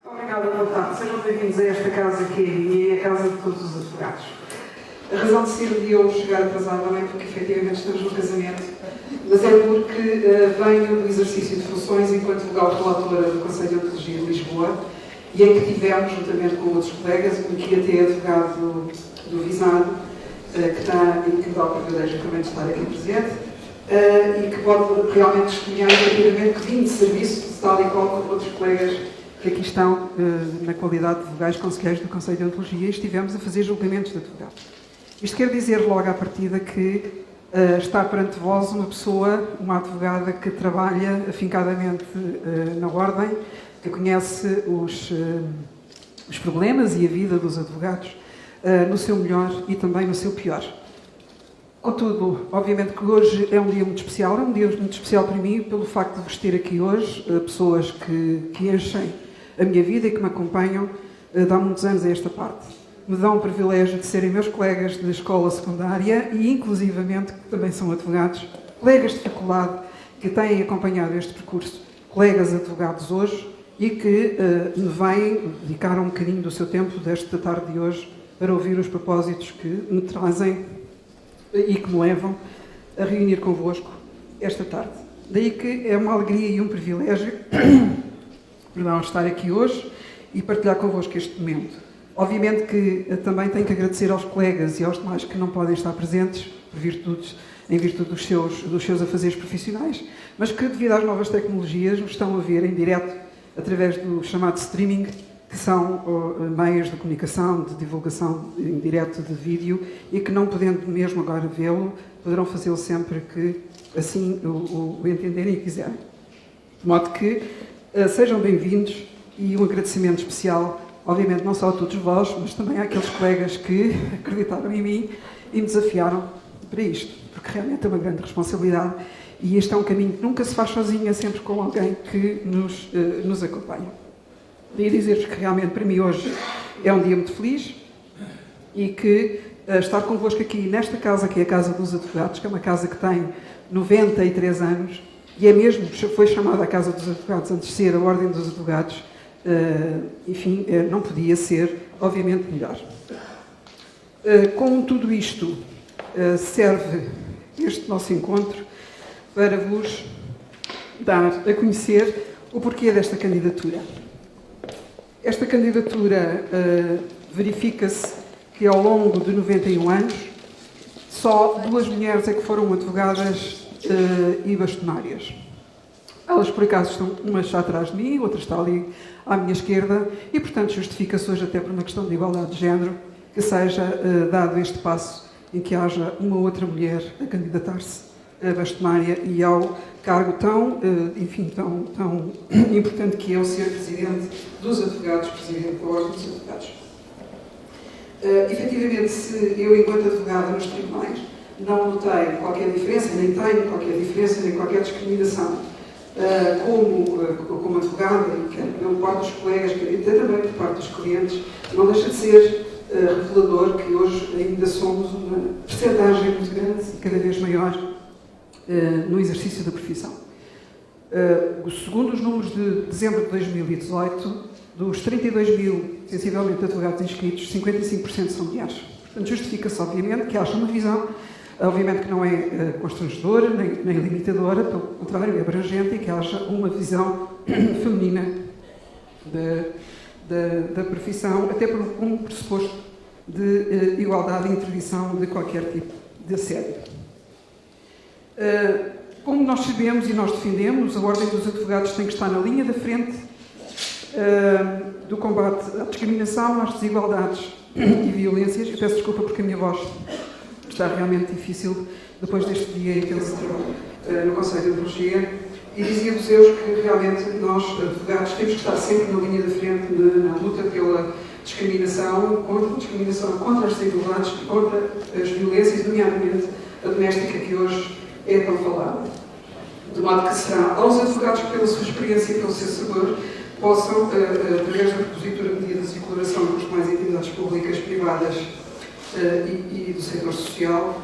Obrigada, boa tarde. Sejam bem-vindos a esta casa que é a minha e a casa de todos os advogados. A razão de ser de eu chegar atrasada não é porque efetivamente estamos no casamento, mas é porque venho do exercício de funções enquanto legal relatora do Conselho de Ontologia de Lisboa e em que tivemos, juntamente com outros colegas, um que até é advogado do Visado, que está e que dá o privilégio também de estar aqui presente, e que pode realmente testemunhar efetivamente que vim de serviço, tal e qual como outros colegas que aqui estão na qualidade de vogais conselheiros do Conselho de Ontologia e estivemos a fazer julgamentos de advogados. Isto quer dizer logo à partida que está perante vós uma pessoa, uma advogada que trabalha afincadamente na ordem, que conhece os problemas e a vida dos advogados no seu melhor e também no seu pior. Contudo, obviamente que hoje é um dia muito especial para mim pelo facto de vos ter aqui hoje, pessoas que enchem a minha vida e que me acompanham de há muitos anos a esta parte. Me dão o privilégio de serem meus colegas de escola secundária e, inclusivamente, que também são advogados, colegas de faculdade que têm acompanhado este percurso, colegas advogados hoje e que me vêm dedicar um bocadinho do seu tempo desta tarde de hoje para ouvir os propósitos que me trazem e que me levam a reunir convosco esta tarde. Daí que é uma alegria e um privilégio estar aqui hoje e partilhar convosco este momento. Obviamente que também tenho que agradecer aos colegas e aos demais que não podem estar presentes em virtude dos seus afazeres profissionais, mas que devido às novas tecnologias nos estão a ver em direto através do chamado streaming, que são meios de comunicação, de divulgação em direto de vídeo e que não podendo mesmo agora vê-lo, poderão fazê-lo sempre que assim o entenderem e quiserem. De modo que sejam bem-vindos e um agradecimento especial, obviamente não só a todos vós, mas também àqueles colegas que acreditaram em mim e me desafiaram para isto, porque realmente é uma grande responsabilidade e este é um caminho que nunca se faz sozinho, é sempre com alguém que nos acompanha. Queria dizer-vos que realmente para mim hoje é um dia muito feliz e que estar convosco aqui nesta casa, que é a Casa dos Advogados, que é uma casa que tem 93 anos e é mesmo, foi chamada a Casa dos Advogados antes de ser a Ordem dos Advogados, enfim, não podia ser, obviamente, melhor. Com tudo isto, serve este nosso encontro para vos dar a conhecer o porquê desta candidatura. Esta candidatura verifica-se que ao longo de 91 anos só 2 mulheres é que foram advogadas e bastonárias. Elas, por acaso, estão, uma está atrás de mim, outra está ali à minha esquerda e, portanto, justifica-se hoje até por uma questão de igualdade de género que seja dado este passo em que haja uma outra mulher a candidatar-se a bastonária e ao cargo tão importante que é o ser Presidente dos Advogados, Presidente da Ordem dos Advogados. Efetivamente, se eu, enquanto advogada nos tribunais, não notei qualquer diferença, nem tenho qualquer diferença, nem qualquer discriminação, como advogada, quer pelo parte dos colegas, quer até também por parte dos clientes, não deixa de ser revelador que hoje ainda somos uma percentagem muito grande e cada vez maior no exercício da profissão. Segundo os números de dezembro de 2018, dos 32 mil, sensivelmente, advogados inscritos, 55% são mulheres. Portanto, justifica-se, obviamente, que haja uma visão, obviamente que não é constrangedora, nem limitadora, pelo contrário, é abrangente, e que haja uma visão feminina da profissão, até por um pressuposto de igualdade e interdição de qualquer tipo de assédio. Como nós sabemos e nós defendemos, a Ordem dos Advogados tem que estar na linha da frente do combate à discriminação, às desigualdades e violências. Eu peço desculpa porque a minha voz está realmente difícil depois deste dia intenso de trabalho no Conselho de Ontologia. E dizia-vos eu que realmente nós, advogados, temos que estar sempre na linha da frente na luta pela discriminação, contra as desigualdades e contra as violências, nomeadamente a doméstica que hoje é tão falada. De modo que será aos advogados que, pela sua experiência e pelo seu saber, possam, através da propositura de medidas e colaboração com as demais entidades públicas, privadas e do setor social,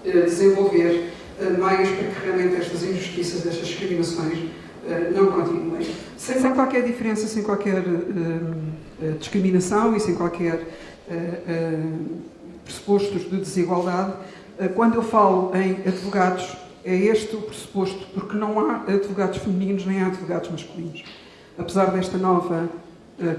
desenvolver meios para que realmente estas injustiças, estas discriminações não continuem. Sem qualquer diferença, sem qualquer discriminação e sem qualquer pressupostos de desigualdade, quando eu falo em advogados, é este o pressuposto, porque não há advogados femininos nem há advogados masculinos. Apesar desta nova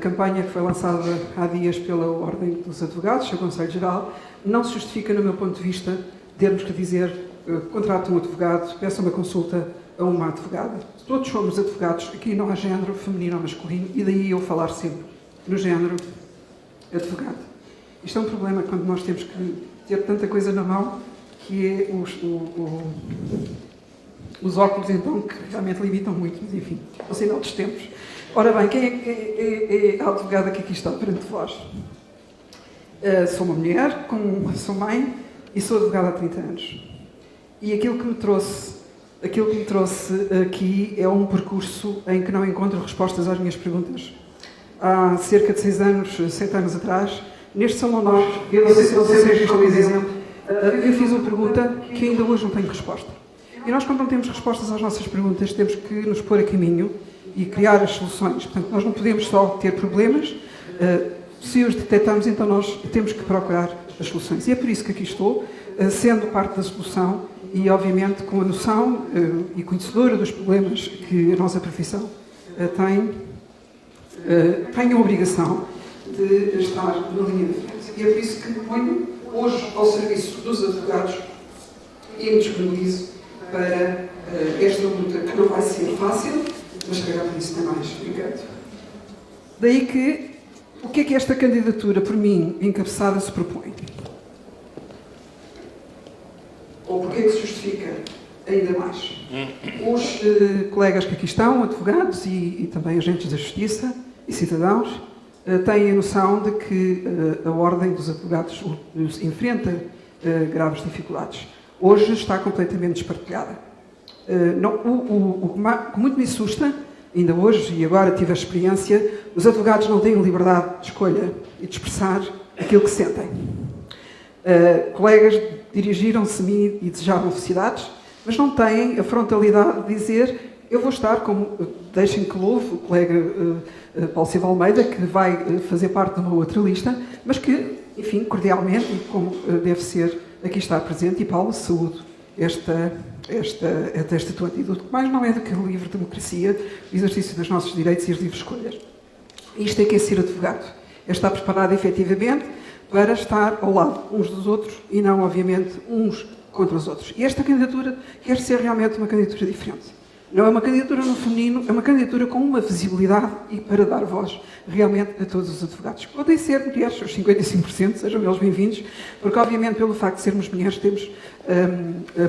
campanha que foi lançada há dias pela Ordem dos Advogados, o Conselho Geral, não se justifica, no meu ponto de vista, termos que dizer contratem um advogado, peçam uma consulta a uma advogada. Todos somos advogados, aqui não há género feminino ou masculino, e daí eu falar sempre no género advogado. Isto é um problema quando nós temos que ter tanta coisa na mão, que é os óculos, então, que realmente limitam muito, mas enfim, é o sinal dos tempos. Ora bem, quem é a advogada que aqui está perante vós? Sou uma mulher, sou mãe e sou advogada há 30 anos. E aquilo que me trouxe aqui é um percurso em que não encontro respostas às minhas perguntas. Há cerca de 6 anos, 7 anos atrás, neste salão nós, eu não sei se vocês como exemplo, eu fiz uma pergunta que ainda hoje não tenho resposta. E nós, quando não temos respostas às nossas perguntas, temos que nos pôr a caminho e criar as soluções. Portanto, nós não podemos só ter problemas, se os detectarmos, então nós temos que procurar as soluções. E é por isso que aqui estou, sendo parte da solução e, obviamente, com a noção e conhecedora dos problemas que a nossa profissão tem a obrigação de estar na linha de frente. E é por isso que me ponho hoje ao serviço dos advogados e me disponibilizo para esta luta que não vai ser fácil, mas que agora por isso tem mais brincando. Daí que, o que é que esta candidatura, por mim, encabeçada, se propõe? Ou porquê que se justifica ainda mais? Os colegas que aqui estão, advogados e também agentes da justiça e cidadãos, têm a noção de que a Ordem dos Advogados enfrenta graves dificuldades. Hoje está completamente despartilhada. O que muito me assusta, ainda hoje e agora tive a experiência, os advogados não têm liberdade de escolha e de expressar aquilo que sentem. Colegas dirigiram-se a mim e desejavam felicidades, mas não têm a frontalidade de dizer eu vou estar, como deixem que louve o colega Paulo Silva Almeida, que vai fazer parte de uma outra lista, mas que, enfim, cordialmente, e como deve ser, aqui está presente, e Paulo, saúdo esta tua atitude, que mais não é do que a livre democracia, o exercício dos nossos direitos e as livres escolhas. Isto é que é ser advogado. É estar preparado, efetivamente, para estar ao lado uns dos outros e não, obviamente, uns contra os outros. E esta candidatura quer ser realmente uma candidatura diferente. Não é uma candidatura no feminino, é uma candidatura com uma visibilidade e para dar voz realmente a todos os advogados. Podem ser mulheres, os 55%, sejam eles bem-vindos, porque obviamente pelo facto de sermos mulheres temos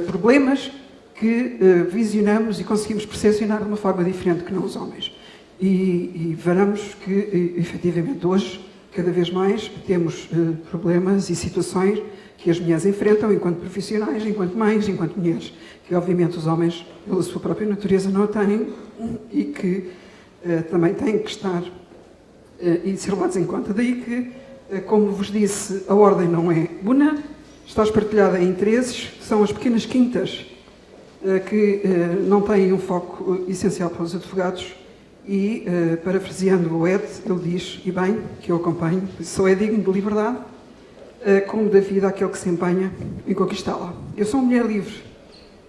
problemas que visionamos e conseguimos percepcionar de uma forma diferente que não os homens. E veremos que efetivamente hoje, cada vez mais, temos problemas e situações que as mulheres enfrentam enquanto profissionais, enquanto mães, enquanto mulheres, que obviamente os homens, pela sua própria natureza, não têm e que também têm que estar e ser levados em conta. Daí que, como vos disse, a ordem não é una, está espartilhada em interesses, que são as pequenas quintas que não têm um foco essencial para os advogados e, parafraseando o Ed, ele diz, e bem, que eu acompanho, só é digno de liberdade como da vida aquele que se empenha em conquistá-la. Eu sou uma mulher livre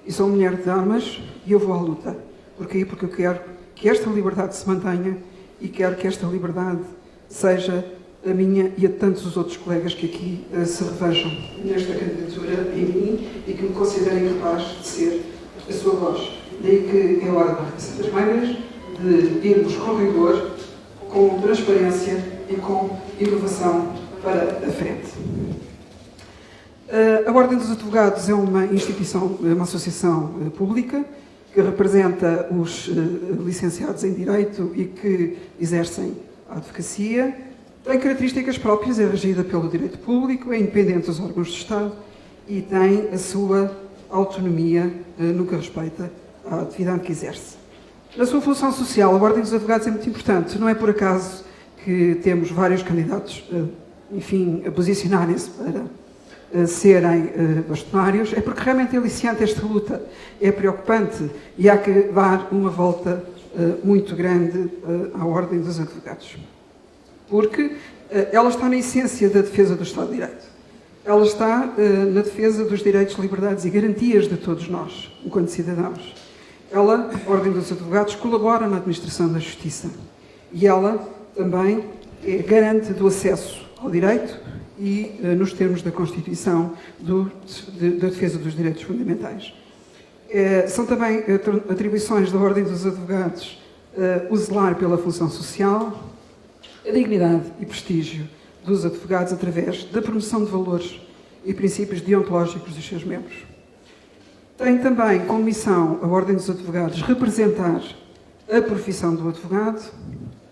e sou uma mulher de armas e eu vou à luta. Porquê? Porque eu quero que esta liberdade se mantenha e quero que esta liberdade seja a minha e a de tantos os outros colegas que aqui se revejam nesta candidatura em mim e que me considerem capaz de ser a sua voz. Daí que é hora de repensar as maneiras de irmos com rigor, com transparência e com inovação para a frente. A Ordem dos Advogados é uma instituição, uma associação pública que representa os licenciados em Direito e que exercem a advocacia. Tem características próprias, é regida pelo direito público, é independente dos órgãos de Estado e tem a sua autonomia no que respeita à atividade que exerce. Na sua função social, a Ordem dos Advogados é muito importante. Não é por acaso que temos vários candidatos enfim, a posicionarem-se para serem bastonários, é porque realmente é aliciante esta luta, é preocupante e há que dar uma volta muito grande à Ordem dos Advogados. Porque ela está na essência da defesa do Estado de Direito. Ela está na defesa dos direitos, liberdades e garantias de todos nós, enquanto cidadãos. Ela, a Ordem dos Advogados, colabora na administração da justiça. E ela também é garante do acesso ao direito e, nos termos da Constituição, da defesa dos direitos fundamentais. São também atribuições da Ordem dos Advogados o zelar pela função social, a dignidade e prestígio dos advogados através da promoção de valores e princípios deontológicos dos seus membros. Tem também como missão a Ordem dos Advogados representar a profissão do advogado,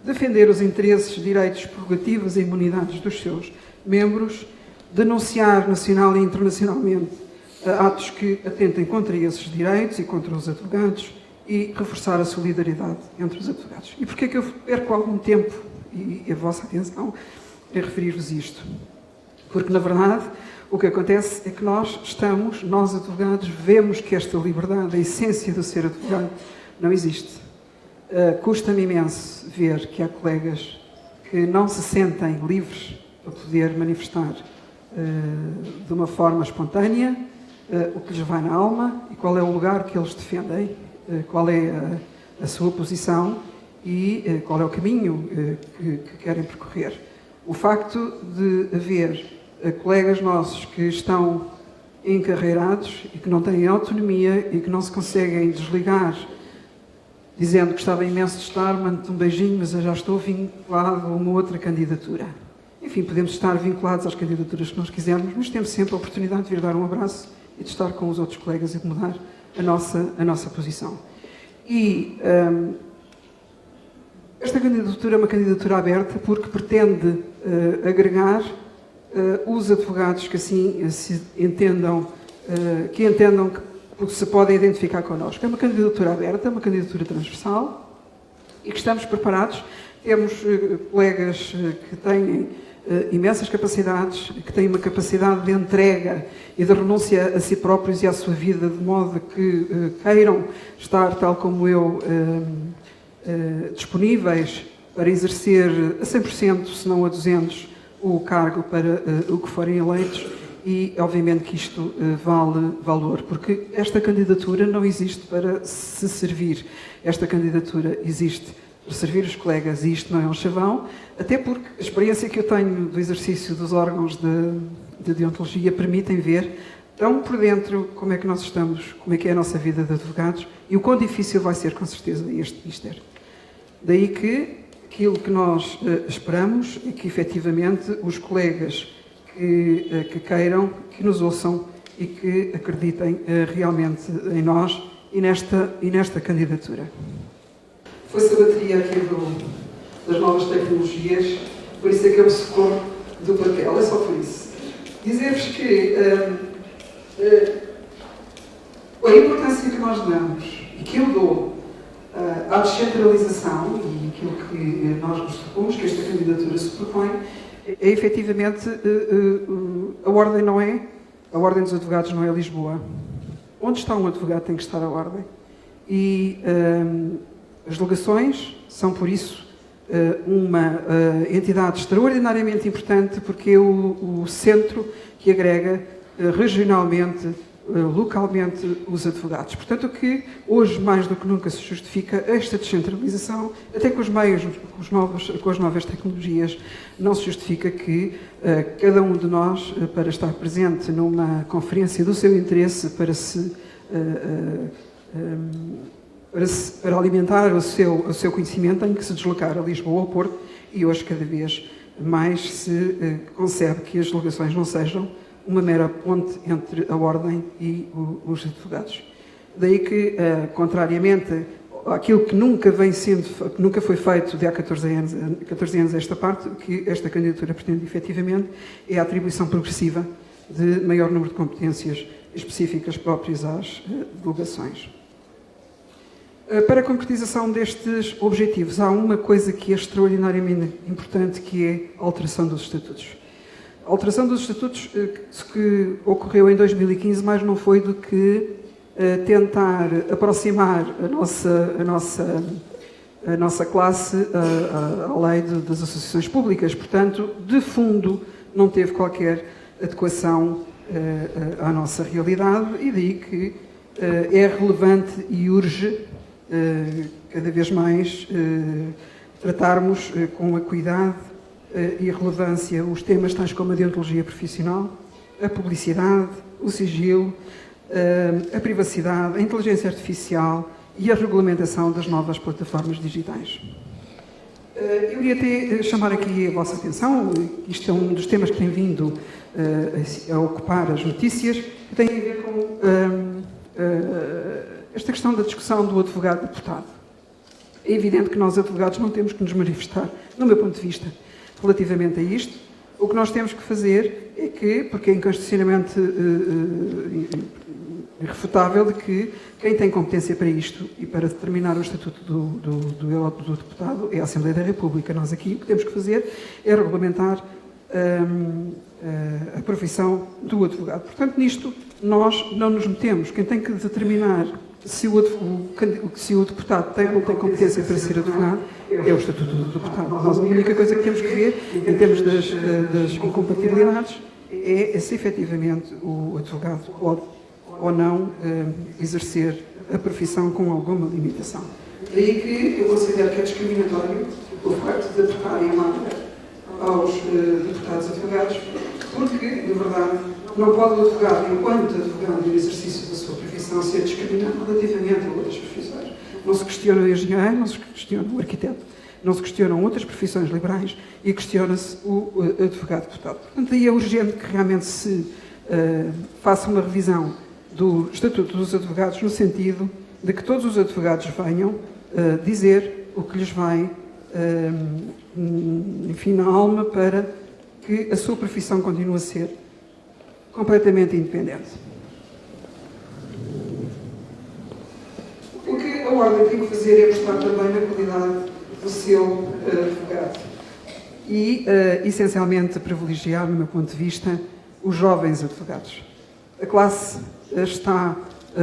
defender os interesses, direitos, prerrogativas e imunidades dos seus membros, denunciar nacional e internacionalmente atos que atentem contra esses direitos e contra os advogados e reforçar a solidariedade entre os advogados. E porquê é que eu perco algum tempo e a vossa atenção a referir-vos isto? Porque, na verdade, o que acontece é que nós advogados, vemos que esta liberdade, a essência do ser advogado, não existe. Custa-me imenso ver que há colegas que não se sentem livres para poder manifestar de uma forma espontânea o que lhes vai na alma e qual é o lugar que eles defendem, qual é a sua posição e qual é o caminho que querem percorrer. O facto de haver colegas nossos que estão encarreirados e que não têm autonomia e que não se conseguem desligar, dizendo que gostava imenso de estar, mando-te um beijinho, mas eu já estou vinculado a uma outra candidatura. Enfim, podemos estar vinculados às candidaturas que nós quisermos, mas temos sempre a oportunidade de vir dar um abraço e de estar com os outros colegas e de mudar a nossa posição. E esta candidatura é uma candidatura aberta porque pretende agregar os advogados que assim se entendam, que se podem identificar connosco. É uma candidatura aberta, uma candidatura transversal e que estamos preparados. Temos colegas que têm imensas capacidades, que têm uma capacidade de entrega e de renúncia a si próprios e à sua vida, de modo que queiram estar, tal como eu, disponíveis para exercer a 100%, se não a 200%, o cargo para o que forem eleitos e, obviamente, que isto vale valor, porque esta candidatura não existe para se servir. Esta candidatura existe para servir os colegas e isto não é um chavão, até porque a experiência que eu tenho do exercício dos órgãos de deontologia permitem ver tão por dentro como é que nós estamos, como é que é a nossa vida de advogados e o quão difícil vai ser, com certeza, este Mister. Daí que aquilo que nós esperamos é que, efetivamente, os colegas que queiram, que nos ouçam e que acreditem realmente em nós e nesta candidatura. Foi-se a bateria aqui das novas tecnologias, por isso é que eu me socorro do papel, é só por isso. Dizer-vos que a importância que nós damos e que eu dou à descentralização e aquilo que nós nos propomos, que esta candidatura se propõe, é efetivamente a Ordem dos Advogados não é Lisboa. Onde está um advogado tem que estar a Ordem. E as delegações são, por isso, uma entidade extraordinariamente importante porque é o centro que agrega regionalmente, localmente, os advogados. Portanto, o que hoje, mais do que nunca, se justifica esta descentralização, até com os meios, com as novas tecnologias, não se justifica que cada um de nós, para estar presente numa conferência do seu interesse, para alimentar o seu conhecimento, tem que se deslocar a Lisboa ou ao Porto, e hoje cada vez mais se concebe que as delegações não sejam uma mera ponte entre a Ordem e os advogados. Daí que, contrariamente àquilo que nunca foi feito de há 14 anos esta parte, o que esta candidatura pretende efetivamente é a atribuição progressiva de maior número de competências específicas próprias às delegações. Para a concretização destes objetivos, há uma coisa que é extraordinariamente importante, que é a alteração dos estatutos. A alteração dos estatutos que ocorreu em 2015 mais não foi do que tentar aproximar a nossa a nossa classe à lei das associações públicas. Portanto, de fundo, não teve qualquer adequação à nossa realidade e daí que é relevante e urge cada vez mais tratarmos com acuidade e relevância os temas tais como a deontologia profissional, a publicidade, o sigilo, a privacidade, a inteligência artificial e a regulamentação das novas plataformas digitais. Eu iria até chamar aqui a vossa atenção, isto é um dos temas que tem vindo a ocupar as notícias, que tem a ver com esta questão da discussão do advogado-deputado. É evidente que nós, advogados, não temos que nos manifestar, no meu ponto de vista, relativamente a isto. O que nós temos que fazer é que, porque é inconstitucionalmente irrefutável de que quem tem competência para isto e para determinar o estatuto do deputado é a Assembleia da República. Nós aqui o que temos que fazer é regulamentar a profissão do advogado. Portanto, nisto nós não nos metemos. Quem tem que determinar se o deputado tem ou não tem competência para ser advogado é o estatuto do deputado. Nós a única coisa que temos que ver, em termos das incompatibilidades, é se efetivamente o advogado pode ou não exercer a profissão com alguma limitação. Daí que eu considero que é discriminatório o facto de apertarem a mão aos deputados advogados, porque, na verdade, não pode o advogado, enquanto advogado no exercício da sua profissão, ser discriminado relativamente a outras profissões. Não se questiona o engenheiro, não se questiona o arquiteto, não se questionam outras profissões liberais e questiona-se o advogado deputado. Portanto, aí é urgente que realmente se faça uma revisão do Estatuto dos Advogados no sentido de que todos os advogados venham dizer o que lhes vai, enfim, na alma para que a sua profissão continue a ser completamente independente. O que a Ordem tem que fazer é mostrar também na qualidade do seu advogado e, essencialmente, privilegiar, no meu ponto de vista, os jovens advogados. A classe está,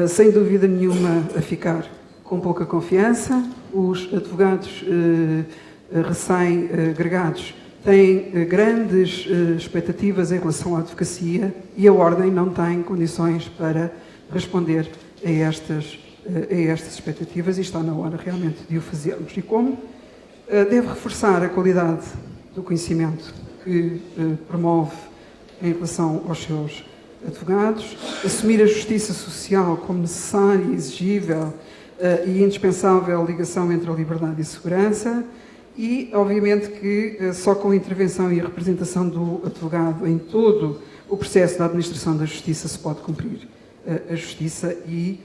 sem dúvida nenhuma, a ficar com pouca confiança. Os advogados recém-agregados têm grandes expectativas em relação à advocacia e a Ordem não tem condições para responder a estas expectativas e está na hora realmente de o fazermos. E como deve reforçar a qualidade do conhecimento que promove em relação aos seus advogados, assumir a justiça social como necessária, exigível e indispensável ligação entre a liberdade e a segurança e, obviamente, que só com a intervenção e a representação do advogado em todo o processo da administração da justiça se pode cumprir a justiça e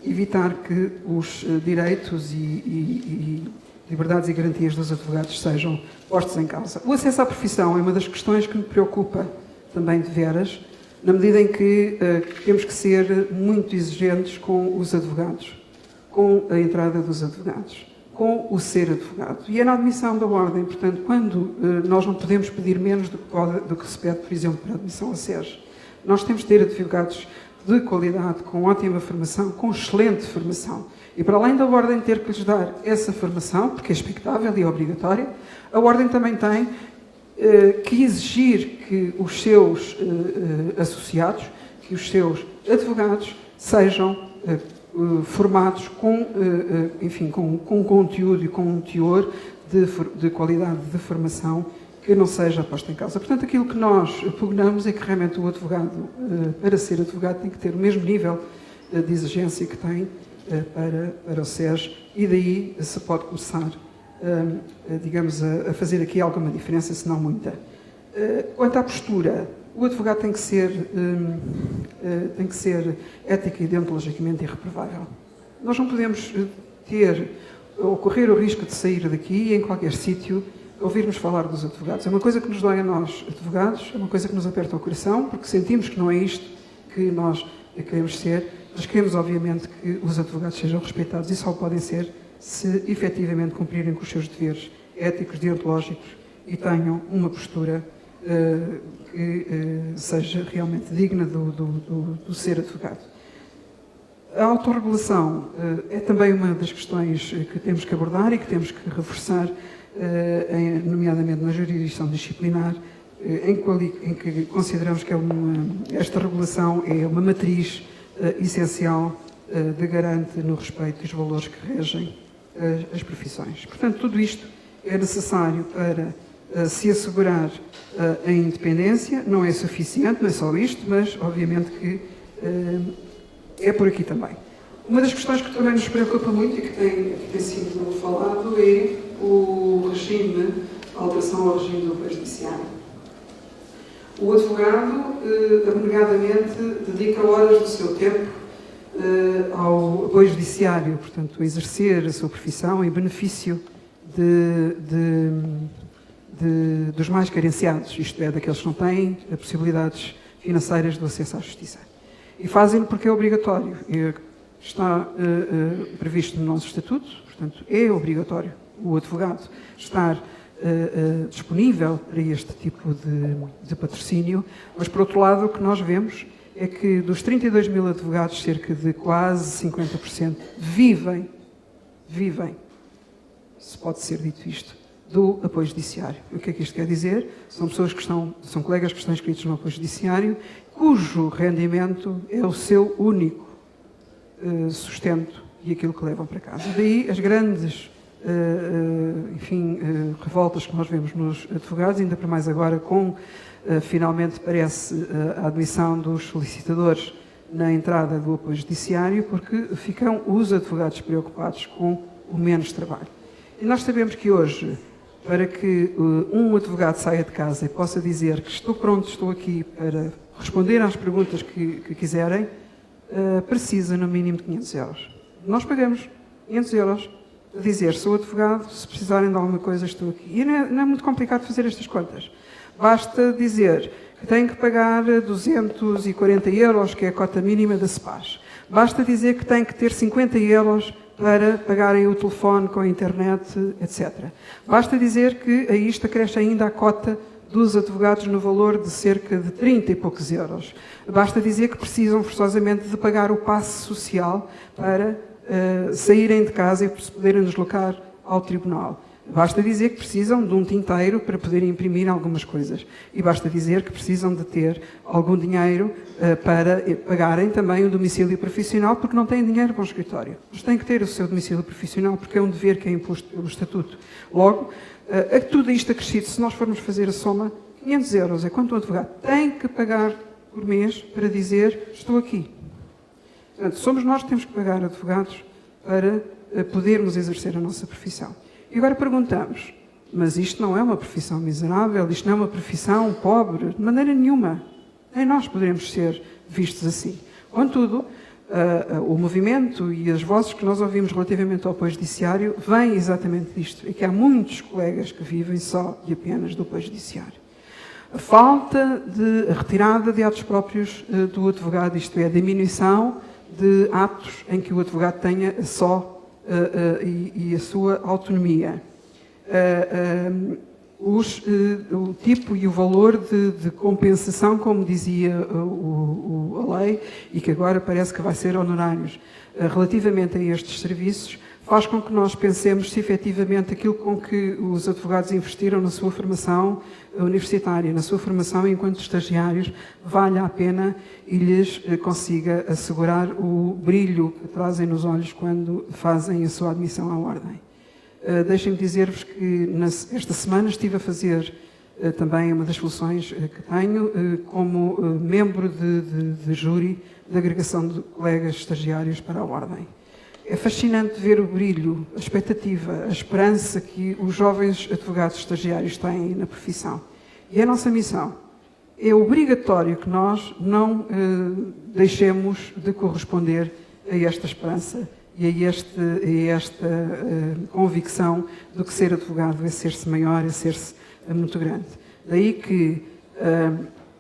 evitar que os direitos e liberdades e garantias dos advogados sejam postos em causa. O acesso à profissão é uma das questões que me preocupa também de veras, na medida em que temos que ser muito exigentes com os advogados, com a entrada dos advogados, com o ser advogado. E é na admissão da Ordem, portanto, quando nós não podemos pedir menos do que se pede, por exemplo, para a admissão a SES, nós temos de ter advogados de qualidade, com ótima formação, com excelente formação. E para além da Ordem ter que lhes dar essa formação, porque é expectável e obrigatória, a Ordem também tem que exigir que os seus associados, que os seus advogados sejam formados com, enfim, com conteúdo e com um teor de qualidade de formação que não seja posta em causa. Portanto, aquilo que nós pugnamos é que realmente o advogado, para ser advogado, tem que ter o mesmo nível de exigência que tem para o SES e daí se pode começar, digamos, a fazer aqui alguma diferença, se não muita. Quanto à postura, o advogado tem que ser ética e deontologicamente irreprovável. Nós não podemos correr o risco de sair daqui e em qualquer sítio ouvirmos falar dos advogados. É uma coisa que nos dói a nós, advogados, é uma coisa que nos aperta o coração, porque sentimos que não é isto que nós queremos ser, mas queremos, obviamente, que os advogados sejam respeitados e só podem ser se efetivamente cumprirem com os seus deveres éticos, deontológicos e tenham uma postura que seja realmente digna do ser advogado. A autorregulação é também uma das questões que temos que abordar e que temos que reforçar, nomeadamente na jurisdição disciplinar, em que consideramos que esta regulação é uma matriz essencial de garante no respeito dos valores que regem as profissões. Portanto, tudo isto é necessário para se assegurar a independência. Não é suficiente, não é só isto, mas obviamente que é por aqui também. Uma das questões que também nos preocupa muito e que tem sido falado é o regime, a alteração ao regime do apoio judiciário. O advogado, abnegadamente, dedica horas do seu tempo ao apoio judiciário, portanto, a exercer a sua profissão em benefício dos mais carenciados, isto é, daqueles que não têm possibilidades financeiras do acesso à justiça. E fazem-no porque é obrigatório. Está previsto no nosso estatuto, portanto, é obrigatório o advogado estar disponível para este tipo de patrocínio, mas, por outro lado, o que nós vemos é que dos 32 mil advogados, cerca de quase 50% vivem, se pode ser dito isto, do apoio judiciário. O que é que isto quer dizer? São pessoas que são colegas que estão inscritos no apoio judiciário, cujo rendimento é o seu único sustento e aquilo que levam para casa. Daí as grandes revoltas que nós vemos nos advogados, ainda para mais agora com, finalmente parece, a admissão dos solicitadores na entrada do apoio judiciário, porque ficam os advogados preocupados com o menos trabalho. E nós sabemos que hoje, para que um advogado saia de casa e possa dizer que estou pronto, estou aqui para responder às perguntas que quiserem, precisa no mínimo de 500 euros. Nós pagamos 500 euros a dizer, sou advogado, se precisarem de alguma coisa estou aqui. E não é muito complicado fazer estas contas. Basta dizer que têm que pagar 240 euros, que é a cota mínima da CEPAS. Basta dizer que têm que ter 50 euros para pagarem o telefone com a internet, etc. Basta dizer que a isto acresce ainda a cota dos advogados no valor de cerca de 30 e poucos euros. Basta dizer que precisam forçosamente de pagar o passe social para saírem de casa e se poderem deslocar ao tribunal. Basta dizer que precisam de um tinteiro para poderem imprimir algumas coisas. E basta dizer que precisam de ter algum dinheiro para pagarem também o domicílio profissional, porque não têm dinheiro para um escritório. Mas têm que ter o seu domicílio profissional, porque é um dever que é imposto pelo Estatuto. Logo, tudo isto acrescido, se nós formos fazer a soma, 500 euros é quanto um advogado tem que pagar por mês para dizer estou aqui. Portanto, somos nós que temos que pagar advogados para podermos exercer a nossa profissão. E agora perguntamos, mas isto não é uma profissão miserável, isto não é uma profissão pobre, de maneira nenhuma. Nem nós poderemos ser vistos assim. Contudo, o movimento e as vozes que nós ouvimos relativamente ao apoio judiciário vêm exatamente disto, é que há muitos colegas que vivem só e apenas do apoio judiciário. A falta de retirada de atos próprios do advogado, isto é, a diminuição de atos em que o advogado tenha só e a sua autonomia. O tipo e o valor de compensação, como dizia a lei, e que agora parece que vai ser honorários, relativamente a estes serviços, faz com que nós pensemos se efetivamente aquilo com que os advogados investiram na sua formação universitária, na sua formação enquanto estagiários, vale a pena e lhes consiga assegurar o brilho que trazem nos olhos quando fazem a sua admissão à ordem. Deixem-me dizer-vos que esta semana estive a fazer também uma das funções que tenho como membro de júri da agregação de colegas estagiários para a ordem. É fascinante ver o brilho, a expectativa, a esperança que os jovens advogados estagiários têm na profissão. E é a nossa missão. É obrigatório que nós não deixemos de corresponder a esta esperança e a esta convicção de que ser advogado é ser-se maior, é ser-se muito grande. Daí que,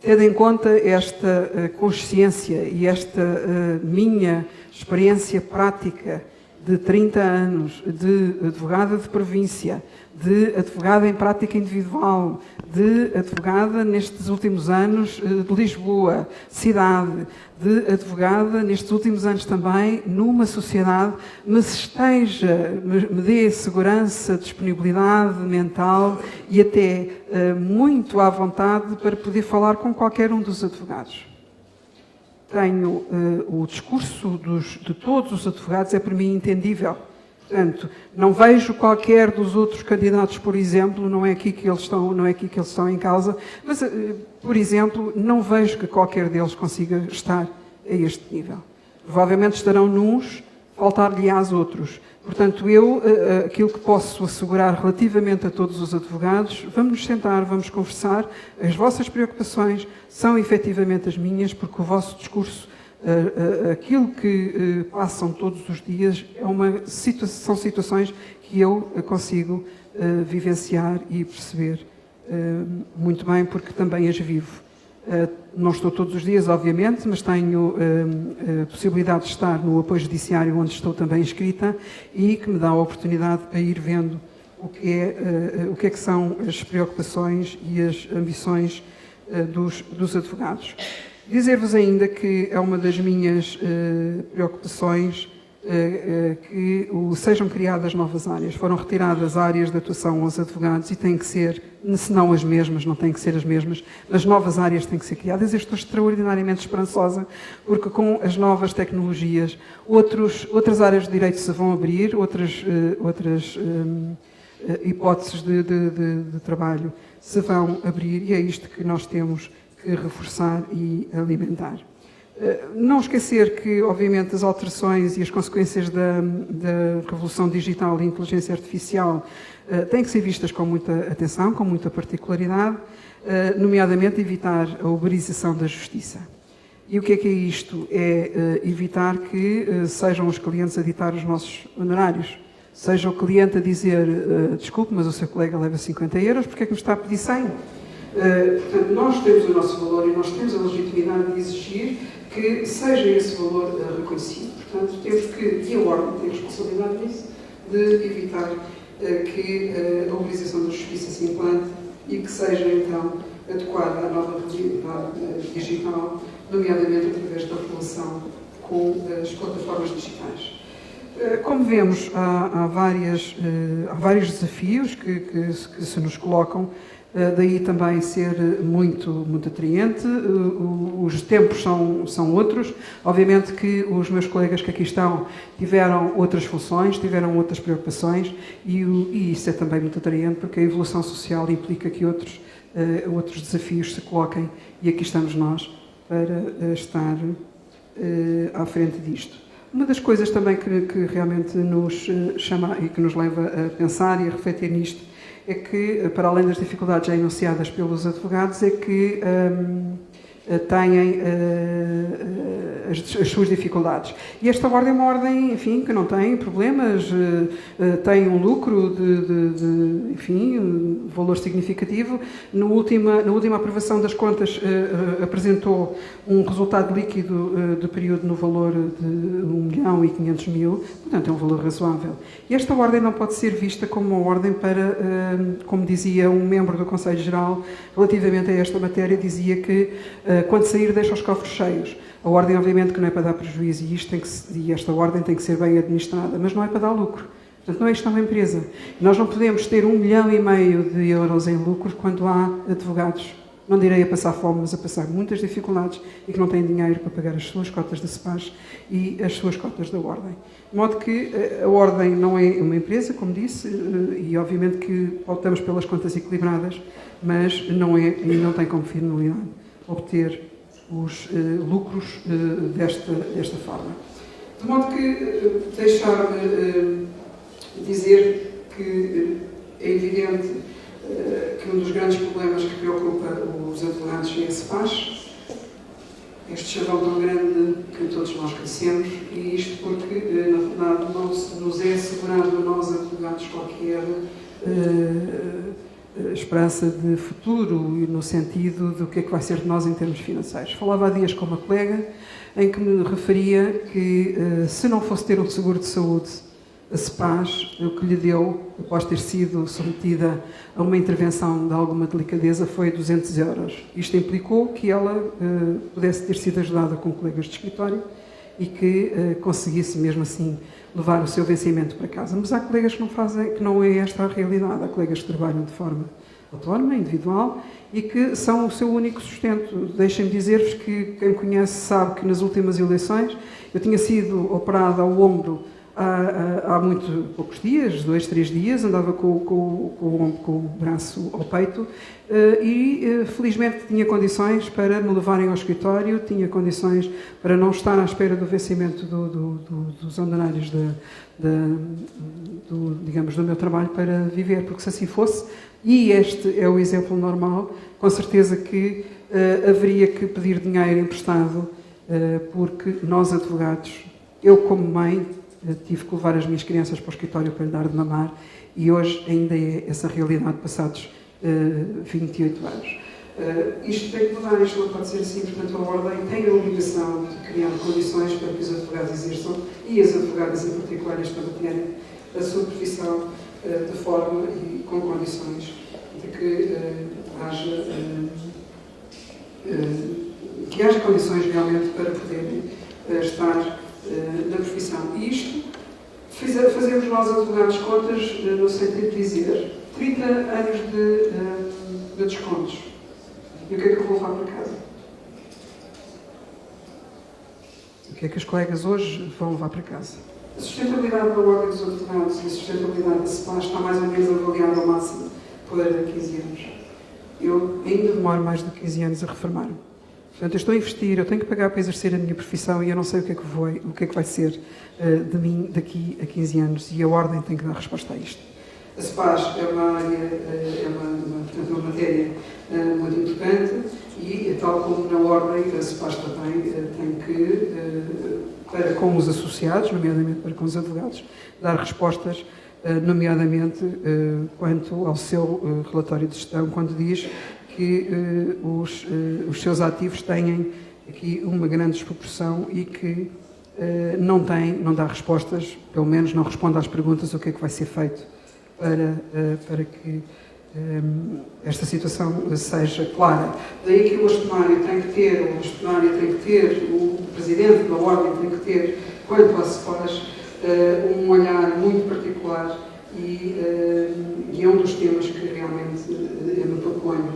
tendo em conta esta consciência e esta minha experiência prática de 30 anos, de advogada de província, de advogada em prática individual, de advogada nestes últimos anos de Lisboa, cidade, de advogada nestes últimos anos também numa sociedade, mas me dê segurança, disponibilidade mental e até muito à vontade para poder falar com qualquer um dos advogados. Tenho o discurso de todos os advogados é para mim entendível. Portanto, não vejo qualquer dos outros candidatos, por exemplo, não é aqui que eles estão em causa, mas, por exemplo, não vejo que qualquer deles consiga estar a este nível. Provavelmente estarão nuns, faltar-lhe-ás outros. Portanto, aquilo que posso assegurar relativamente a todos os advogados, vamos nos sentar, vamos conversar, as vossas preocupações são efetivamente as minhas, porque o vosso discurso, aquilo que passam todos os dias, são situações que eu consigo vivenciar e perceber muito bem, porque também as vivo. Não estou todos os dias, obviamente, mas tenho a possibilidade de estar no apoio judiciário, onde estou também inscrita, e que me dá a oportunidade para ir vendo o que é que são as preocupações e as ambições dos advogados. Dizer-vos ainda que é uma das minhas preocupações que sejam criadas novas áreas. Foram retiradas áreas de atuação aos advogados e têm que ser, se não as mesmas, não têm que ser as mesmas, mas novas áreas têm que ser criadas. Eu estou extraordinariamente esperançosa, porque com as novas tecnologias, outras áreas de direito se vão abrir, outras hipóteses de trabalho se vão abrir, e é isto que nós temos que reforçar e alimentar. Não esquecer que, obviamente, as alterações e as consequências da revolução digital e inteligência artificial têm que ser vistas com muita atenção, com muita particularidade, nomeadamente evitar a uberização da justiça. E o que é isto? É evitar que sejam os clientes a ditar os nossos honorários. Seja o cliente a dizer, desculpe, mas o seu colega leva 50 euros, porque é que me está a pedir 100? Portanto, nós temos o nosso valor e nós temos a legitimidade de exigir que seja esse valor reconhecido. Portanto, temos que, e a Ordem tem a responsabilidade nisso, de evitar que a uberização da justiça se implante e que seja, então, adequada à nova realidade digital, nomeadamente através da relação com as plataformas digitais. Como vemos, há vários desafios que se nos colocam, daí também ser muito atraente. Os tempos são outros. Obviamente que os meus colegas que aqui estão tiveram outras funções, tiveram outras preocupações e isso é também muito atraente, porque a evolução social implica que outros desafios se coloquem e aqui estamos nós para estar à frente disto. Uma das coisas também que realmente nos chama e que nos leva a pensar e a refletir nisto é que, para além das dificuldades já enunciadas pelos advogados, é que têm as suas dificuldades. E esta ordem é uma ordem, enfim, que não tem problemas, tem um lucro enfim, valor significativo. Na última aprovação das contas apresentou um resultado líquido de período no valor de 1.500.000, portanto é um valor razoável. E esta ordem não pode ser vista como uma ordem para, como dizia um membro do Conselho Geral, relativamente a esta matéria, dizia que quando sair deixa os cofres cheios. A ordem, obviamente, que não é para dar prejuízo e esta ordem tem que ser bem administrada, mas não é para dar lucro. Portanto, não é isto uma empresa. Nós não podemos ter 1,5 milhão de euros em lucro quando há advogados, não direi a passar fome, mas a passar muitas dificuldades e que não têm dinheiro para pagar as suas cotas de SEPAS e as suas cotas da ordem. De modo que a ordem não é uma empresa, como disse, e obviamente que optamos pelas contas equilibradas, mas não é e não tem como finalidade obter os lucros desta forma. De modo que deixar-me dizer que é evidente que um dos grandes problemas que preocupa os advogados é a SEPAS, este chavão tão grande que todos nós conhecemos, e isto porque, na verdade, não nos é assegurado a nós, advogados, qualquer esperança de futuro, no sentido do que é que vai ser de nós em termos financeiros. Falava há dias com uma colega em que me referia que, se não fosse ter um seguro de saúde a CEPAS, o que lhe deu, após ter sido submetida a uma intervenção de alguma delicadeza, foi 200 euros. Isto implicou que ela pudesse ter sido ajudada com colegas de escritório e que conseguisse, mesmo assim, levar o seu vencimento para casa. Mas há colegas que não fazem, que não é esta a realidade. Há colegas que trabalham de forma autónoma, individual, e que são o seu único sustento. Deixem-me dizer-vos que quem me conhece sabe que nas últimas eleições eu tinha sido operada ao ombro há muito poucos dias, 2, 3 dias, andava com o braço ao peito e felizmente tinha condições para me levarem ao escritório, tinha condições para não estar à espera do vencimento dos honorários digamos, do meu trabalho para viver, porque se assim fosse, e este é o exemplo normal, com certeza que haveria que pedir dinheiro emprestado, porque nós advogados, eu como mãe, tive que levar as minhas crianças para o escritório para lhe dar de mamar e hoje ainda é essa realidade passados 28 anos. Isto tem que mudar, isto não pode ser assim, portanto a Ordem tem a obrigação de criar condições para que os advogados exerçam e as advogadas em particular esta matéria a sua profissão de forma e com condições de que haja condições realmente para poderem estar na profissão. E isto fazemos nós advogados contas no sentido de dizer 30 anos de descontos. E o que é que eu vou levar para casa? O que é que os colegas hoje vão levar para casa? A sustentabilidade da Ordem dos Advogados e a sustentabilidade da CEPAS está mais ou menos avaliada ao máximo por 15 anos. Eu ainda demoro mais de 15 anos a reformar-me. Portanto, eu estou a investir, eu tenho que pagar para exercer a minha profissão e eu não sei o que é que vai ser de mim daqui a 15 anos e a Ordem tem que dar resposta a isto. A CEPAS é uma área, uma matéria muito importante e, tal como na Ordem, a CEPAS também tem que, para com os associados, nomeadamente para com os advogados, dar respostas, nomeadamente quanto ao seu relatório de gestão, quando diz que os seus ativos têm aqui uma grande desproporção e que não dá respostas, pelo menos não responde às perguntas o que é que vai ser feito para que esta situação seja clara. Daí que o bastonário tem que ter, o presidente da Ordem tem que ter, quanto à CEPAS, um olhar muito particular e é um dos temas que realmente eu me proponho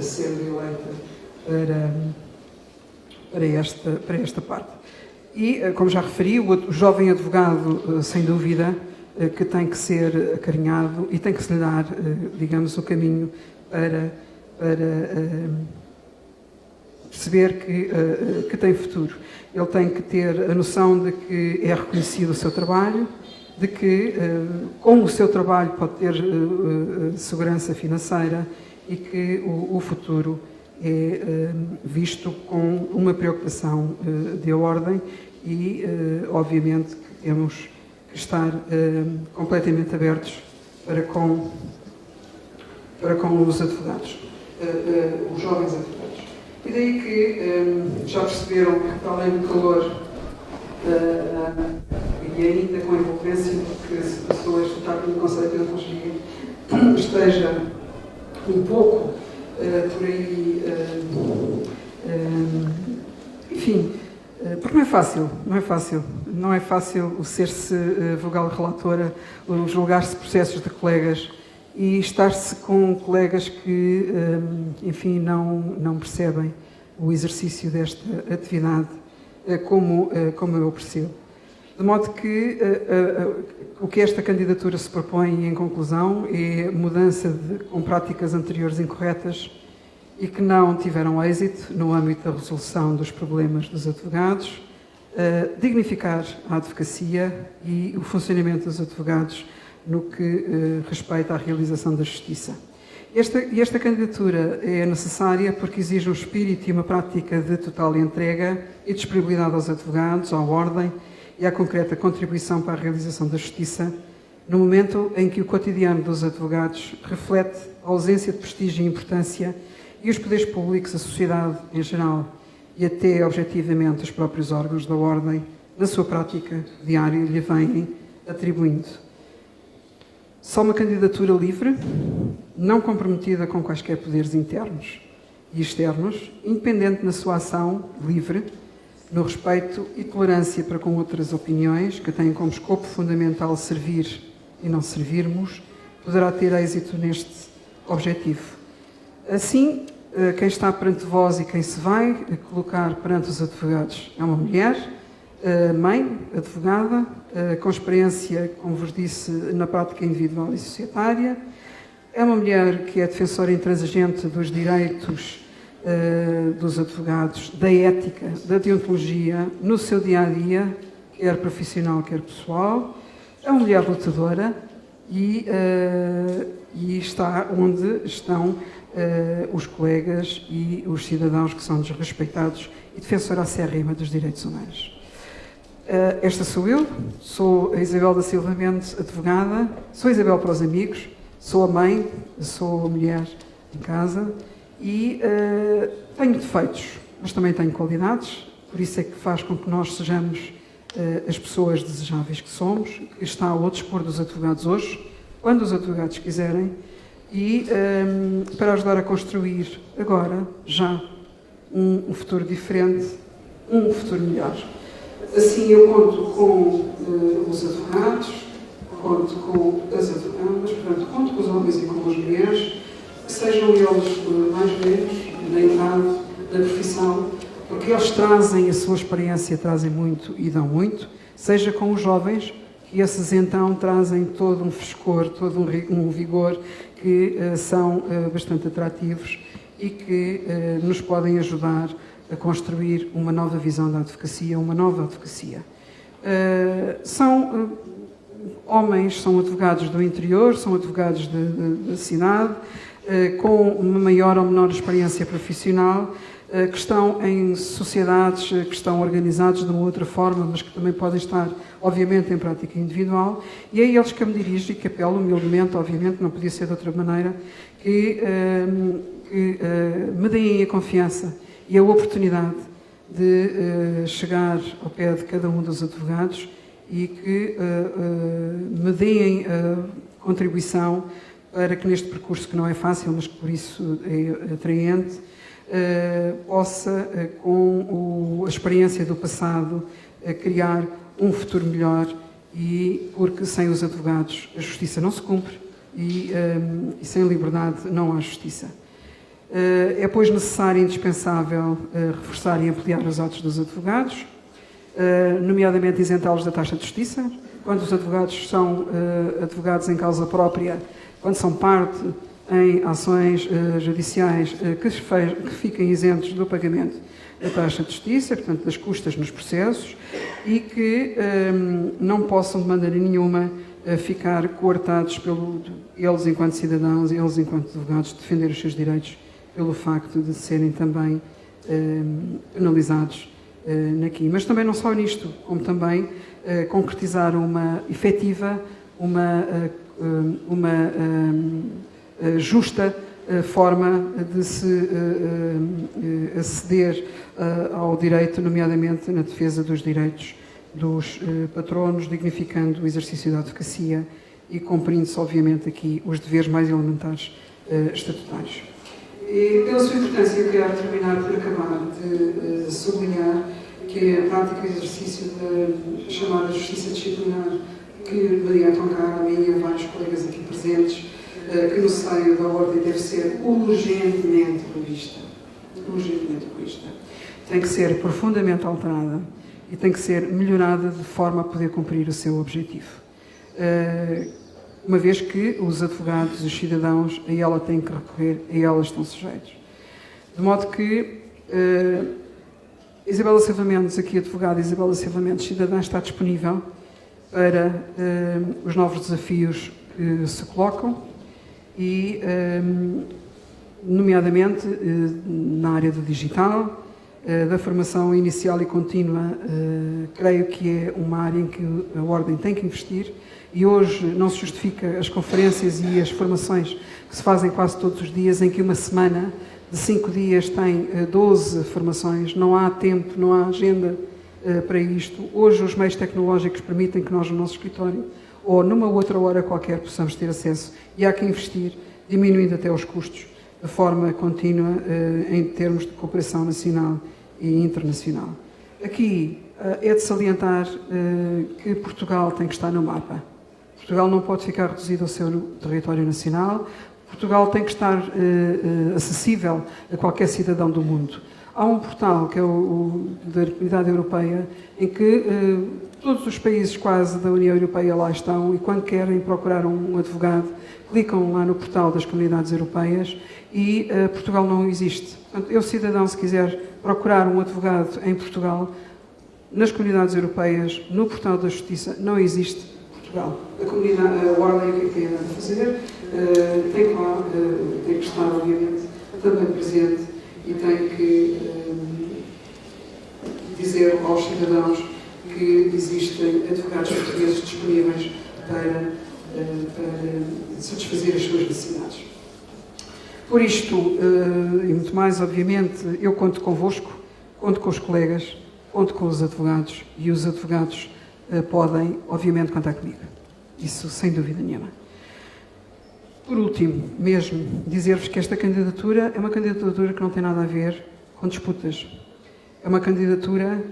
sendo eleita para esta parte. E, como já referi, o jovem advogado, sem dúvida, que tem que ser acarinhado e tem que se lhe dar, digamos, o caminho para perceber que tem futuro. Ele tem que ter a noção de que é reconhecido o seu trabalho, de que com o seu trabalho pode ter segurança financeira e que o futuro é visto com uma preocupação de ordem e, obviamente, que temos que estar completamente abertos para com os advogados, os jovens advogados. E daí que já perceberam que, para além do calor e ainda com a envolvência que se passou este etapa do Conselho de Pedagogia, esteja um pouco por aí, enfim, porque não é fácil o ser-se vogal relatora, o julgar-se processos de colegas e estar-se com colegas que, enfim, não percebem o exercício desta atividade como eu percebo. De modo que o que esta candidatura se propõe, em conclusão, é mudança com práticas anteriores incorretas e que não tiveram êxito no âmbito da resolução dos problemas dos advogados, dignificar a advocacia e o funcionamento dos advogados no que respeita à realização da justiça. Esta candidatura é necessária porque exige um espírito e uma prática de total entrega e disponibilidade aos advogados, à ordem e à concreta contribuição para a realização da justiça, no momento em que o cotidiano dos advogados reflete a ausência de prestígio e importância e os poderes públicos, a sociedade em geral e até, objetivamente, os próprios órgãos da ordem, na sua prática diária, lhe vêm atribuindo só uma candidatura livre, não comprometida com quaisquer poderes internos e externos, independente na sua ação livre, no respeito e tolerância para com outras opiniões, que têm como escopo fundamental servir e não servirmos, poderá ter êxito neste objetivo. Assim, quem está perante vós e quem se vai colocar perante os advogados é uma mulher, mãe, advogada, com experiência, como vos disse, na prática individual e societária. É uma mulher que é defensora intransigente dos direitos dos advogados, da ética, da deontologia, no seu dia-a-dia, quer profissional, quer pessoal. É uma mulher lutadora e está onde estão os colegas e os cidadãos que são desrespeitados e defensora acérrima dos direitos humanos. Esta sou eu, sou a Isabel da Silva Mendes, advogada, sou a Isabel para os amigos, sou a mãe, sou a mulher em casa e tenho defeitos, mas também tenho qualidades, por isso é que faz com que nós sejamos as pessoas desejáveis que somos, que está ao dispor dos advogados hoje, quando os advogados quiserem, e para ajudar a construir agora, já, um futuro diferente, um futuro melhor. Assim, eu conto com os advogados, conto com as advogadas, portanto, conto com os homens e com as mulheres, sejam eles mais velhos, da idade, da profissão, porque eles trazem a sua experiência, trazem muito e dão muito, seja com os jovens, que esses então trazem todo um frescor, todo um vigor, que são bastante atrativos e que nos podem ajudar a construir uma nova visão da advocacia, uma nova advocacia. São homens, são advogados do interior, são advogados da cidade, com uma maior ou menor experiência profissional, que estão em sociedades que estão organizados de uma outra forma, mas que também podem estar, obviamente, em prática individual, e é a eles que eu me dirijo e que apelo humildemente, obviamente, não podia ser de outra maneira, que me deem a confiança e a oportunidade de chegar ao pé de cada um dos advogados e que me deem a contribuição para que neste percurso, que não é fácil, mas que por isso é atraente, possa, com a experiência do passado, criar um futuro melhor, e porque sem os advogados a justiça não se cumpre e sem liberdade não há justiça. É, pois, necessário e indispensável reforçar e ampliar os atos dos advogados, nomeadamente isentá-los da taxa de justiça, quando os advogados são advogados em causa própria, quando são parte em ações judiciais que fiquem isentos do pagamento da taxa de justiça, portanto, das custas nos processos, e que não possam, de maneira nenhuma, ficar coartados eles enquanto cidadãos, eles enquanto advogados, defender os seus direitos pelo facto de serem também penalizados naqui. Mas também não só nisto, como também concretizar uma efetiva, uma justa forma de se aceder ao direito, nomeadamente na defesa dos direitos dos patronos, dignificando o exercício da advocacia e cumprindo-se, obviamente, aqui os deveres mais elementares estatutários. E, pela sua importância, eu quero terminar por acabar de sublinhar que a prática e exercício da chamada justiça disciplinar, que me diga tão caro a mim e a vários colegas aqui presentes, que no seio da ordem deve ser urgentemente revista. Urgentemente revista. Tem que ser profundamente alterada e tem que ser melhorada de forma a poder cumprir o seu objetivo. Uma vez que os advogados e os cidadãos a ela têm que recorrer, a ela estão sujeitos. De modo que Isabel da Silva Mendes, aqui advogada Isabel da Silva Mendes, cidadã, está disponível para os novos desafios que se colocam e, nomeadamente, na área do digital, da formação inicial e contínua, creio que é uma área em que a Ordem tem que investir, e hoje não se justifica as conferências e as formações que se fazem quase todos os dias, em que uma semana de 5 dias tem 12 formações, não há tempo, não há agenda para isto. Hoje os meios tecnológicos permitem que nós no nosso escritório ou numa outra hora qualquer possamos ter acesso, e há que investir, diminuindo até os custos, de forma contínua em termos de cooperação nacional e internacional. Aqui é de salientar que Portugal tem que estar no mapa. Portugal não pode ficar reduzido ao seu território nacional. Portugal tem que estar acessível a qualquer cidadão do mundo. Há um portal, que é o da Comunidade Europeia, em que todos os países quase da União Europeia lá estão, e quando querem procurar um advogado, clicam lá no portal das Comunidades Europeias e Portugal não existe. Portanto, eu, cidadão, se quiser procurar um advogado em Portugal, nas Comunidades Europeias, no portal da Justiça, não existe Portugal. A Ordem, o que tem a fazer? Tem que estar, obviamente, também presente e tem que dizer aos cidadãos que existem advogados portugueses disponíveis para satisfazer as suas necessidades. Por isto, e muito mais, obviamente, eu conto convosco, conto com os colegas, conto com os advogados, e os advogados podem, obviamente, contar comigo. Isso sem dúvida nenhuma. Por último, mesmo, dizer-vos que esta candidatura é uma candidatura que não tem nada a ver com disputas. É uma candidatura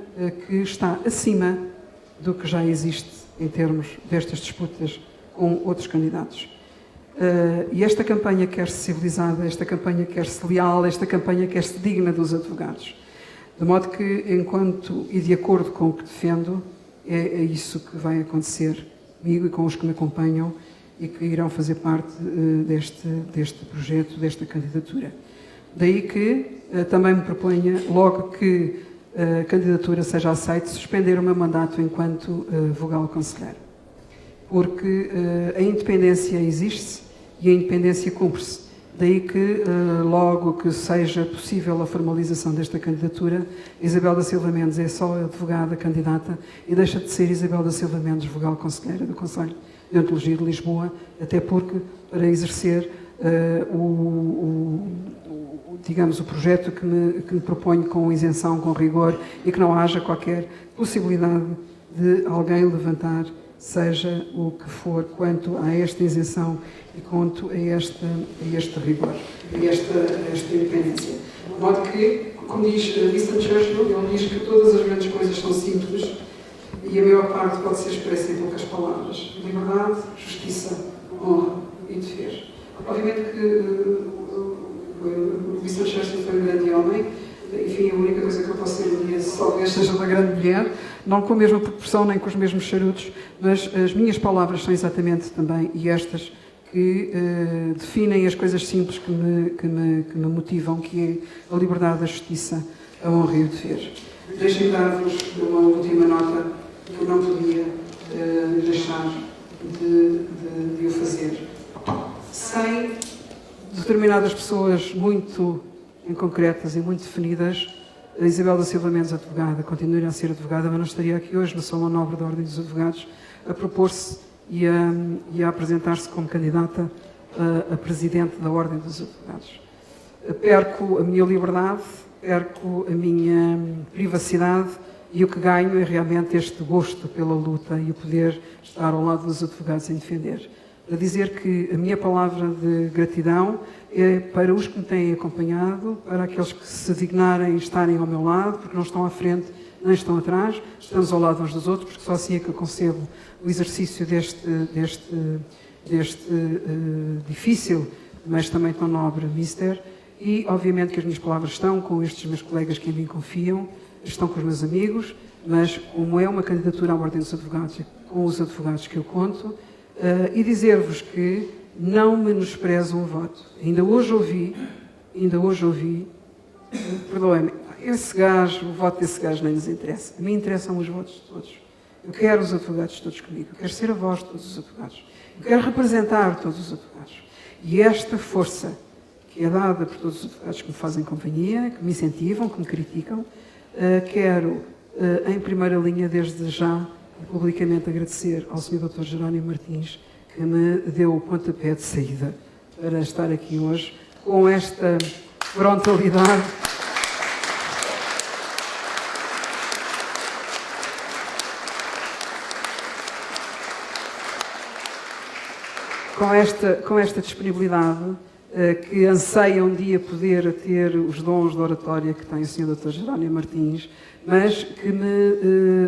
que está acima do que já existe em termos destas disputas com outros candidatos. E esta campanha quer-se civilizada, esta campanha quer-se leal, esta campanha quer-se digna dos advogados. De modo que, enquanto e de acordo com o que defendo, é isso que vai acontecer comigo e com os que me acompanham e que irão fazer parte deste projeto, desta candidatura. Daí que também me proponha, logo que a candidatura seja aceita, suspender o meu mandato enquanto vogal conselheiro. Porque a independência existe e a independência cumpre-se. Daí que, logo que seja possível a formalização desta candidatura, Isabel da Silva Mendes é só advogada candidata e deixa de ser Isabel da Silva Mendes, vogal conselheira do Conselho de Ontologia de Lisboa, até porque, para exercer digamos, o projeto que me proponho com isenção, com rigor, e que não haja qualquer possibilidade de alguém levantar, seja o que for, quanto a esta isenção e quanto a este rigor, a esta independência. De modo que, como diz Winston Churchill, ele diz que todas as grandes coisas são simples e a maior parte pode ser expressa em poucas palavras: liberdade, justiça, honra e dever. Obviamente que Winston Churchill foi um grande homem. Enfim, a única coisa que eu posso dizer é se talvez seja uma grande mulher, não com a mesma proporção nem com os mesmos charutos, mas as minhas palavras são exatamente também estas que definem as coisas simples que me motivam, que é a liberdade, a justiça, a honra e o dever. Deixem-me dar-vos uma última nota que eu não podia deixar de o fazer. Sem determinadas pessoas muito concretas e muito definidas, a Isabel da Silva Mendes, advogada, continuaria a ser advogada, mas não estaria aqui hoje no Salão Nobre da Ordem dos Advogados a propor-se e a apresentar-se como candidata a presidente da Ordem dos Advogados. Perco a minha liberdade, perco a minha privacidade, e o que ganho é realmente este gosto pela luta e o poder estar ao lado dos advogados em defender. A dizer que a minha palavra de gratidão é para os que me têm acompanhado, para aqueles que se dignarem estarem ao meu lado, porque não estão à frente nem estão atrás, estamos ao lado uns dos outros, porque só assim é que eu concebo o exercício deste difícil, mas também tão nobre mister. E, obviamente, que as minhas palavras estão com estes meus colegas que em mim confiam, estão com os meus amigos, mas como é uma candidatura à Ordem dos Advogados, com os advogados que eu conto, e dizer-vos que não menosprezo um voto. Ainda hoje ouvi, perdoem-me, esse gajo, o voto desse gajo nem nos interessa. A mim interessam os votos de todos. Eu quero os advogados todos comigo. Eu quero ser a voz de todos os advogados. Eu quero representar todos os advogados. E esta força que é dada por todos os advogados que me fazem companhia, que me incentivam, que me criticam, quero, em primeira linha, desde já, publicamente agradecer ao Sr. Dr. Jerónimo Martins, que me deu o pontapé de saída para estar aqui hoje, com esta frontalidade com esta disponibilidade, que anseia um dia poder ter os dons de oratória que tem o Sr. Dr. Jerónimo Martins, mas que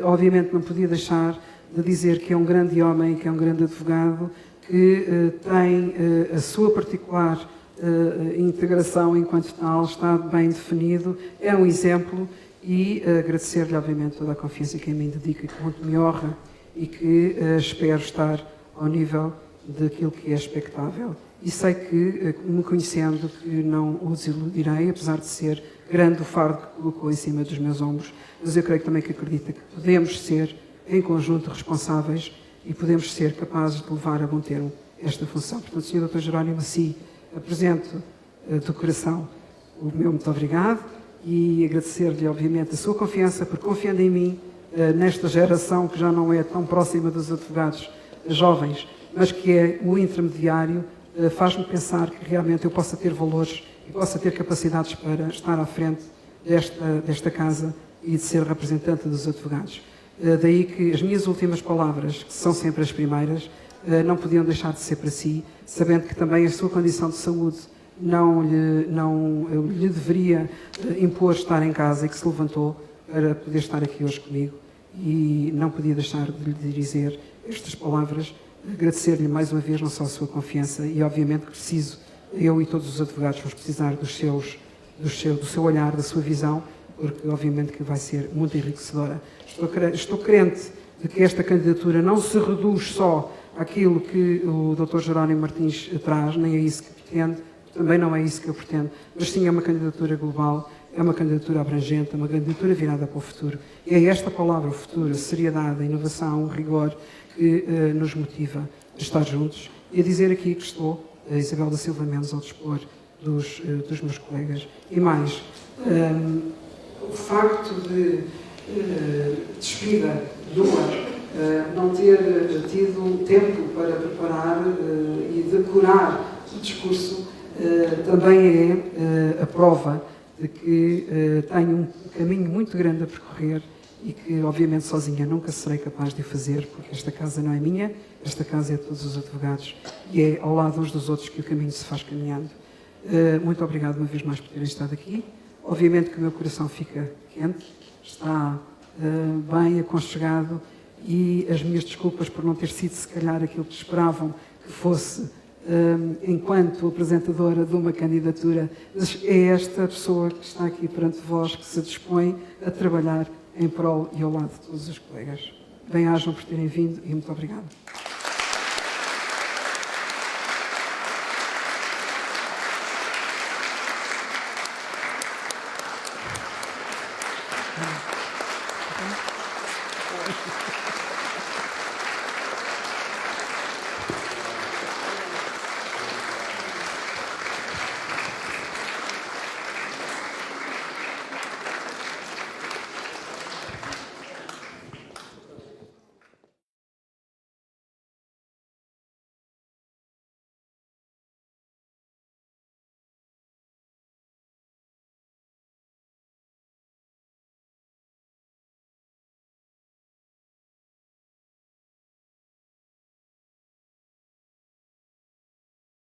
obviamente não podia deixar de dizer que é um grande homem, que é um grande advogado, que tem a sua particular integração enquanto tal, está bem definido, é um exemplo, e agradecer-lhe obviamente toda a confiança que em mim dedica, que muito me honra e que espero estar ao nível daquilo que é expectável. E sei que, me conhecendo, que não o desiludirei, apesar de ser grande o fardo que colocou em cima dos meus ombros, mas eu creio também que acredita que podemos ser, em conjunto, responsáveis e podemos ser capazes de levar a bom termo esta função. Portanto, Sr. Dr. Jerónimo, assim, apresento do coração o meu muito obrigado e agradecer-lhe, obviamente, a sua confiança, porque confiando em mim, nesta geração que já não é tão próxima dos advogados jovens, mas que é o intermediário, faz-me pensar que realmente eu possa ter valores e possa ter capacidades para estar à frente desta casa e de ser representante dos advogados. Daí que as minhas últimas palavras, que são sempre as primeiras, não podiam deixar de ser para si, sabendo que também a sua condição de saúde não lhe deveria impor estar em casa e que se levantou para poder estar aqui hoje comigo, e não podia deixar de lhe dizer estas palavras, agradecer-lhe mais uma vez não só a sua confiança, e obviamente que preciso, eu e todos os advogados vamos precisar do seu olhar, da sua visão, porque obviamente que vai ser muito enriquecedora. Estou crente de que esta candidatura não se reduz só àquilo que o Dr. Jerónimo Martins traz, nem é isso que pretende, também não é isso que eu pretendo, mas sim é uma candidatura global, é uma candidatura abrangente, é uma candidatura virada para o futuro. E é esta palavra, o futuro, a seriedade, a inovação, o rigor, que nos motiva a estar juntos e a dizer aqui que estou, a Isabel da Silva Mendes, ao dispor dos meus colegas. E mais, o facto de despida não ter tido tempo para preparar e decorar o discurso também é a prova de que tenho um caminho muito grande a percorrer e que, obviamente, sozinha nunca serei capaz de o fazer, porque esta casa não é minha, esta casa é de todos os advogados e é ao lado uns dos outros que o caminho se faz caminhando. Muito obrigado uma vez mais por terem estado aqui. Obviamente que o meu coração fica quente, está bem aconchegado, e as minhas desculpas por não ter sido, se calhar, aquilo que esperavam que fosse enquanto apresentadora de uma candidatura, mas é esta pessoa que está aqui perante vós que se dispõe a trabalhar em prol e ao lado de todos os colegas. Bem-ajam por terem vindo e muito obrigado.